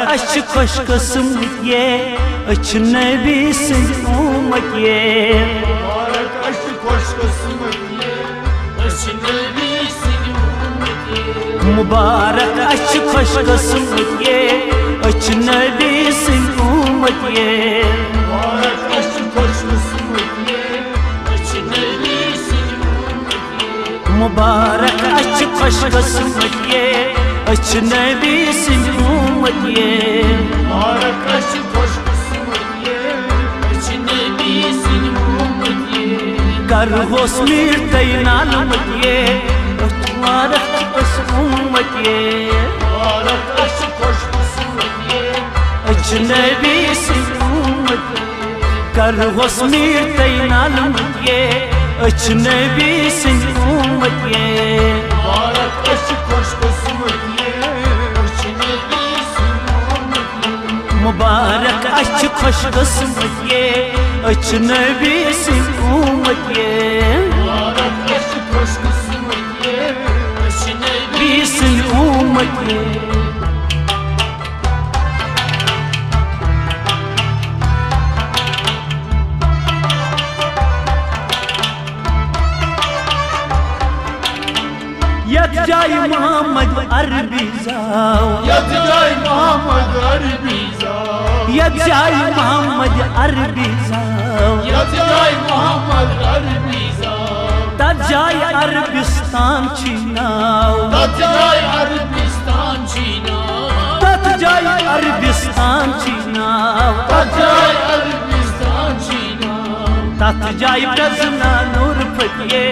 अश खुश किस्मत ये अच नबी सिंध उम्मत ये मुबारक अश खुश किस्मत ये अच नबी सिंध उम्मत ये मुबारक अश खुश किस्मत ये अच नबी सिंध उम्मत ये मुबारक अश खुश किस्मत ये अच नबी सिंध उम्मत ये मुबारक अश खुश किस्मत ये अच नबी सिंध उम्मत ये मुबारक अश खुश किस्मत ये अच नबी सिंध उम्मत ये कर होस मीर तैनाल मत ये मुबारक अश उम्मत ये मुबारक अश खुश किस्मत ये अच नबी सिंध उम्मत ये कर होस मीर तैनाल मत ये अच नबी सिंध उम्मत ये मुबारक अश खुश किस्मत ये अच नबी सिंध उम्मत ये मुबारक अच खुश किस्मत ये अच नबी सिंध उम्मत ये मुबारक अश खुश किस्मत ये अच नबी सिंध उम्मत ये यत जाय मोहम्मद अरबी जाओ यत जाय मोहम्मद अरबी जाओ यत जाय मोहम्मद अरबी जाओ यत जाय मोहम्मद अरबी जाओ तत जाय अरबिस्तान चीनाओ तत जाय अरबिस्तान चीनाओ तत जाय अरबिस्तान चीनाओ तत जाय अरबिस्तान चीनाओ तत जाय प्रजना नूर फतिये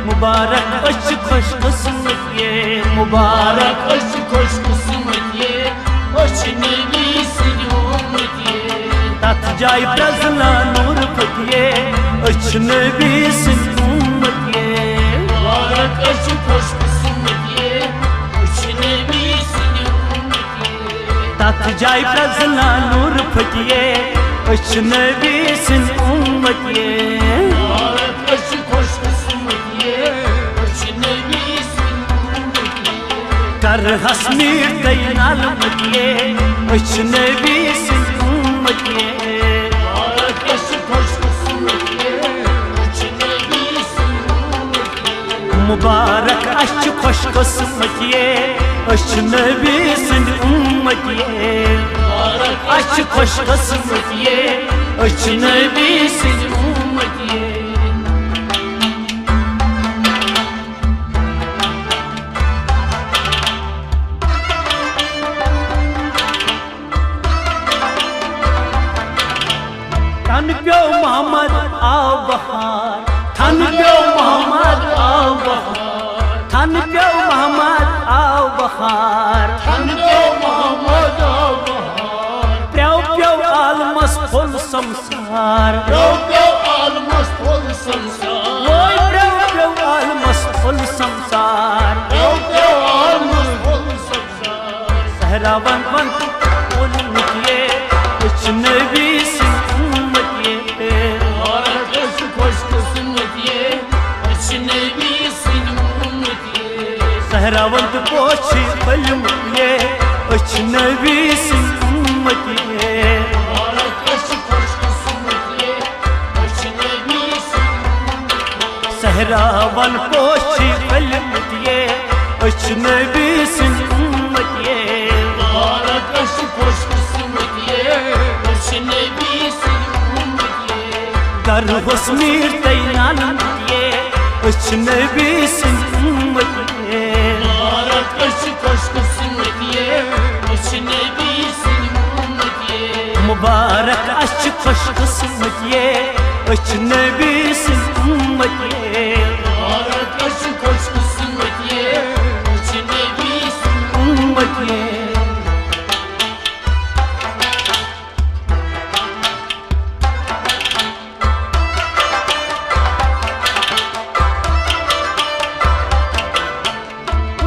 मुबारक अश खुश किस्मत ये मुबारक मुबारक अश खुश किस्मत ये अच नबी सिंध उम्मत ये तत जाय प्रजना नूर फतिये अच नबी सिंध उम्मत ये मुबारक अश खुश किस्मत ये अच नबी सिंध उम्मत ये तत जाय प्रजना नूर फतिये अच नबी सिंध उम्मत ये मुबारक अश खुश किस्मत ये अच नबी सिंध उम्मत ये कर हसमीर तैनाल मत ये अच नबी सिंध उम्मत ये मुबारक अश खुश किस्मत ये अच नबी सिंध उम्मत ये मुबारक अश खुश किस्मत ये अच नबी सिंध उम्मत ये मुबारक अश खुश किस्मत ये अच नबी सिंध उम्मत ये थन प्यो मोहम्मद आओ बहार थन प्यो मोहम्मद आओ बहार थन प्यो मोहम्मद आओ बहार थन प्यो मोहम्मद आओ बहार प्यो प्यो आलमस फुल संसार प्यो प्यो आलमस फुल संसार ओए प्यो प्यो आलमस फुल संसार प्यो प्यो आलमस फुल संसार सहरा वन वन फुल निकले अच नबी सिंध उम्मत ये मुबारक अश खुश किस्मत ये अच नबी सिंध उम्मत ये सहरावंत पोछी बलम ये अच नबी सिंध उम्मत ये मुबारक अश खुश किस्मत ये अच नबी सिंध उम्मत ये सहरावन पोछी बलम ये अच नबी सिंध उम्मत ये मुबारक अश खुश किस्मत ये अच नबी सिंध उम्मत ये कर हुस्मीर तैनाल ये अच नबी सिंध उम्मत ये मुबारक अश खुश किस्मत ये अच नबी सिंध उम्मत ये मुबारक अश खुश किस्मत ये अच नबी सिंध उम्मत ये मुबारक अश खुश किस्मत ये अच नबी सिंध उम्मत ये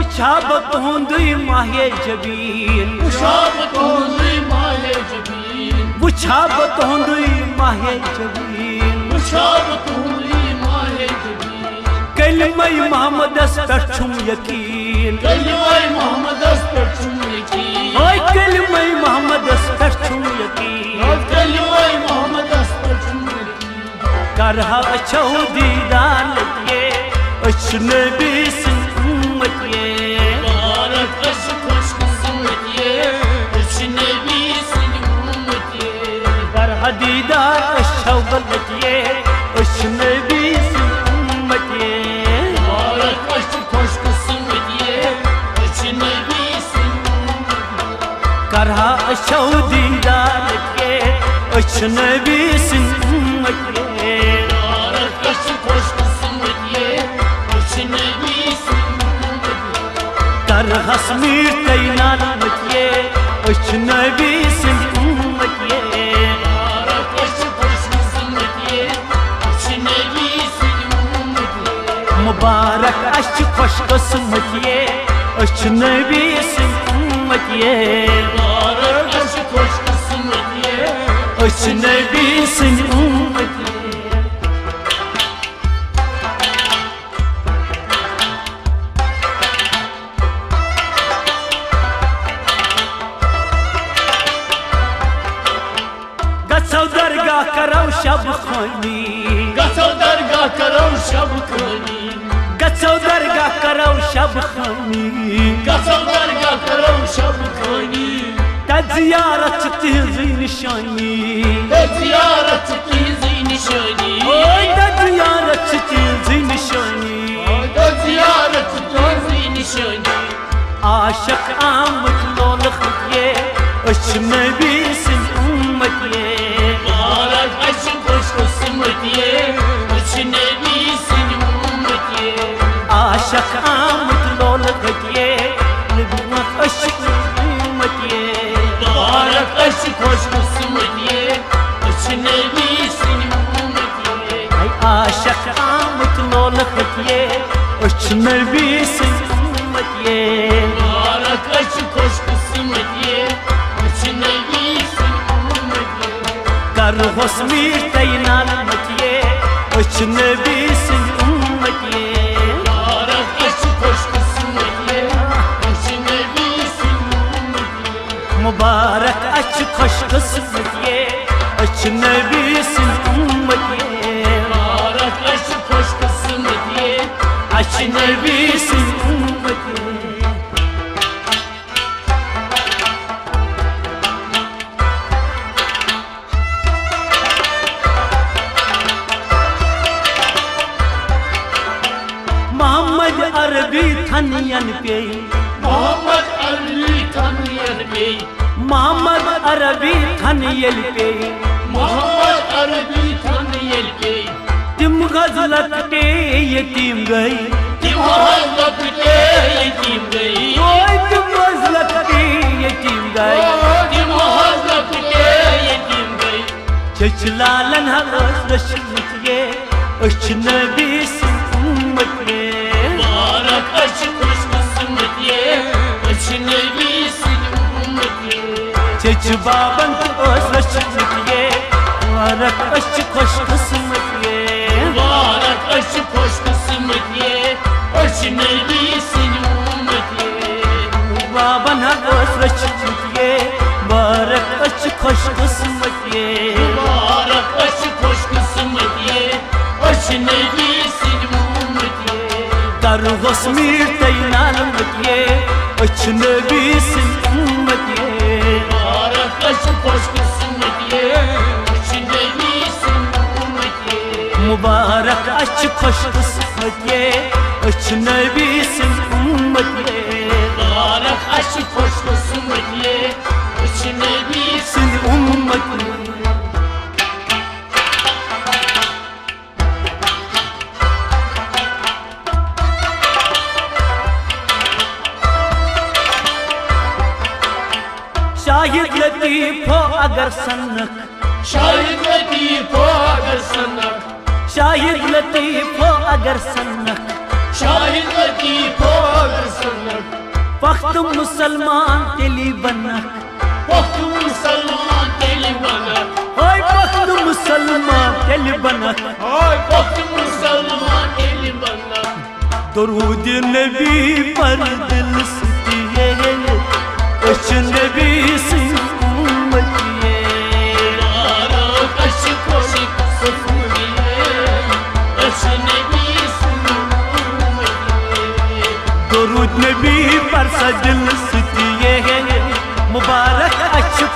उछाबत हुंदुई माहे जबीन उशाबत हुंदुई माहे जबीन उछाबत हुंदुई माहे जबीन उशाबत हुंदुई माहे जबीन कलमे मोहम्मदस पर छुम यकीन कलमे मोहम्मदस पर छुम यकीन ओए कलमे मोहम्मद करहा अच्छो दीदार लगे अच नबी सिंह उम्मत ये मुबारक अश खुश किस्मत ये अच नबी सिंह उम्मत ये करहा दीदार अच्छो लगे अच नबी सिंह उम्मत ये मुबारक अश खुश किस्मत ये अच नबी सिंह उम्मत ये करहा अच्छो दीदार लगे अच नबी सिंह उम्मत ये मुबारक अश खुश किस्मत ये अच नबी सिंह उम्मत ये करहस मीर तैनाल मतिये अच नबी सिंह उम्मत ये मुबारक अश खुश किस्मत ये अच नबी सिंह उम्मत ये मुबारक अच खुश किस्मत ये अच नबी सिंह उम्मत ये मुबारक अश खुश किस्मत ये अच नबी सिंह उम्मत ये गसो दरगाह करो शब खानी गसो दरगाह करो शब खानी गसो दरगाह करो शब खानी गसो दरगाह करो शब खानी तजियारत तिहज़ी निशानी जियारत की जी निशानी ओए तजियारत तिहज़ी निशानी जियारत की जी निशानी आशिक आमद लोल खिए अच नबी सिंह उम्मत ये मुबारक अश खुश किस्मत ये अच नबी सिंह उम्मत ये आशिक आमद लोल खिए नबी अश उम्मत ये मुबारक अश खुश किस्मत ये अच नबी सिंह उम्मत ये आशिक आमद लोल खिए अच नबी सिंह उम्मत ये मुबारक अश खुश किस्मत ये अच नबी सिंह उम्मत ये करहस मीर तैनाल मतिये अच नबी सिंह उम्मत ये मुबारक अश खुश किस्मत ये अच नबी सिंह उम्मत ये मुबारक अच खुश किस्मत ये अच नबी सिंह उम्मत ये मुबारक अश खुश किस्मत ये अच नबी सिंह उम्मत ये मोहम्मद अरबी थनियन पे मोहम्मद अली थनियन पे मोहम्मद अरबी थनियल पे मोहम्मद अरबी थनियल पे तिम गजलत के यतीम गई तिमहलत के यतीम गई ओए तिम गजलत के यतीम गई तिमहलत के यतीम गई चचलालन हरस रशमत ये अच नबी सिंह उम्मत ये मुबारक अश खुश किस्मत ये अच नबी सिंह उम्मत ये चच बाबन अस रशमत ये मुबारक अच खुश किस्मत ये मुबारक अश खुश किस्मत ये अच नबी सिंह उम्मत ये बाबन अस रशमत ये मुबारक अच खुश किस्मत ये मुबारक अश खुश किस्मत ये अच नबी सिंह उम्मत ये करहस मीर तैनाल मतिये अच नबी सिंह उम्मत ये मुबारक अश खुश किस्मत ये अच नबी सिंह उम्मत ये मुबारक अच खुश किस्मत ये अच नबी सिंह उम्मत ये मुबारक अश खुश किस्मत ये अच नबी सिंह उम्मत ये शाहिद लतीफ हो अगर सनक शाहिद लतीफ हो अगर सनक शाहिद लतीफ हो अगर सनक शाहिद लतीफ हो अगर सनक वक्त मुसलमान तेली बनक वक्त मुसलमान तेल बनक ओए वक्त मुसलमान तेली बनक वक्त मुसलमान तेल बनक दरूद नबी पर दिल सतिये अच नबी सिंह उम्मत ये मुबारक अश खुश किस्मत ये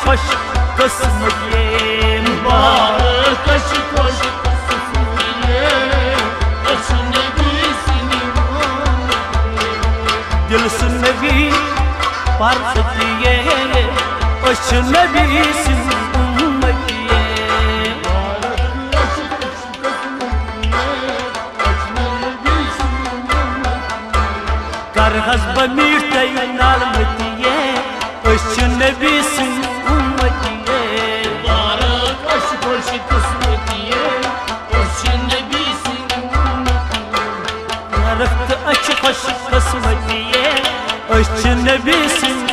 खुश किस्मत ये मुबारक अश खुश किस्मत ये अश नबी सिंह दिल से नबी परसत ये अश नबी सिंह उम्मत ये कर हसब मीठे नाल मतिए अश नबी सिंह उम्मत ये मुबारक अश खुश किस्मत ये अश नबी सिंह रफ्त अश खुश किस्मत ये अश नबी सिंह